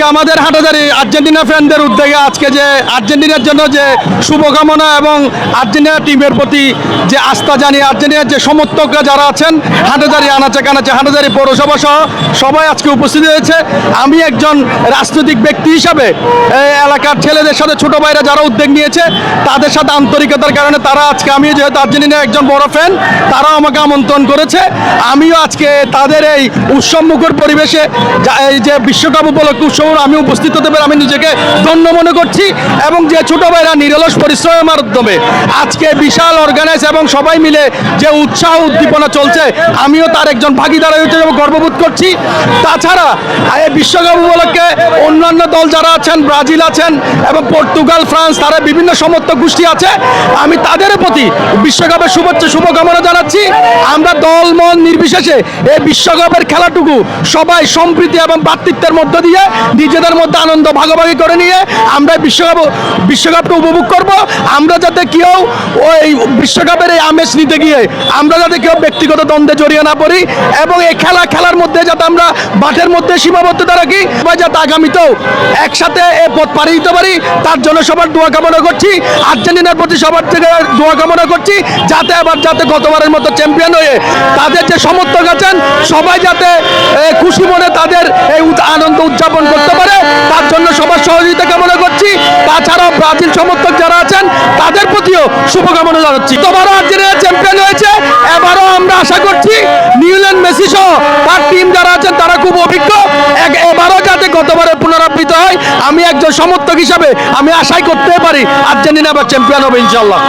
আজকে আমাদের হাটাজারি আর্জেন্টিনা ফ্যানদের উদ্যোগে আজকে যে আর্জেন্টিনার জন্য যে শুভকামনা এবং আর্জেন্টিনা টিমের প্রতি যে আস্থা জানিয়ে আর্জেন্টিনার যে সমর্থকরা যারা আছেন হাটাজারি আনাচে কানাচে হাটাজারি পৌরসভা সহ সবাই আজকে উপস্থিত হয়েছে। আমি একজন রাজনৈতিক ব্যক্তি হিসাবে এই এলাকার ছেলেদের সাথে ছোট ভাইরা যারা উদ্যোগ নিয়েছে তাদের সাথে আন্তরিকতার কারণে তারা আজকে, আমি যেহেতু আর্জেন্টিনার একজন বড় ফ্যান, তারাও আমাকে আমন্ত্রণ করেছে। আমিও আজকে তাদের এই উৎসবমুখর পরিবেশে এই যে বিশ্বকাপ উপলক্ষে উৎসব আমি উপস্থিত হতে পেরে আমি নিজেকে ধন্য মনে করছি। এবং যে ছোট ভাইরা নিরলস পরিশ্রমের মাধ্যমে আজকে বিশাল অর্গানাইজ এবং সবাই মিলে যে উৎসাহ উদ্দীপনা চলছে, আমিও তার একজন ভাগিদার হতে গর্ববোধ করছি। তাছাড়া এই বিশ্বকাপ উপলক্ষে অন্যান্য দল যারা আছেন, ব্রাজিল আছেন এবং পর্তুগাল, ফ্রান্স, তারা বিভিন্ন সমর্থক গোষ্ঠী আছে, আমি তাদের প্রতি বিশ্বকাপের শুভকামনা জানাচ্ছি। আমরা দল মন নির্বিশেষে এই বিশ্বকাপের খেলাটুকু সবাই সম্প্রীতি এবং ভ্রাতৃত্বের মধ্য দিয়ে নিজেদের মধ্যে আনন্দ ভাগাভাগি করে নিয়ে আমরা বিশ্বকাপটা উপভোগ করব। আমরা যাতে কেউ ওই বিশ্বকাপের এই আমেজ নিতে গিয়ে আমরা যাতে কেউ ব্যক্তিগত দ্বন্দ্বে জড়িয়ে না পড়ি এবং এই খেলার মধ্যে যাতে আমরা মাঠের মধ্যে সীমাবদ্ধতা রাখি বা যাতে আগামীতেও একসাথে এ পথ পাড়ি দিতে পারি, তার জন্য সবার দোয়া কামনা করছি। আর্জেন্টিনার প্রতি সবার থেকে দোয়া কামনা করছি যাতে গতবারের মতো চ্যাম্পিয়ন হয়ে তাদের যে সমর্থক আছেন সবাই যাতে খুশি মনে তাদের এই আনন্দ উদযাপন করতে পারে, তার জন্য সবার সহযোগিতা কামনা করছি। তাছাড়াও ব্রাজিল সমর্থক যারা আছেন তাদের প্রতিও শুভকামনা জানাচ্ছি। গতবারও আর্জেন্টিনা চ্যাম্পিয়ন হয়েছে, এবারও আমরা আশা করছি লিওনেল মেসি সহ তার টিম যারা আছেন তারা খুব অভিজ্ঞ, এবারও যাতে গতবারের পুনরাবৃত্তি হয়। আমি একজন সমর্থক হিসাবে আমি আশাই করতে পারি আর্জেন্টিনা আবার চ্যাম্পিয়ন হবে ইনশাআল্লাহ।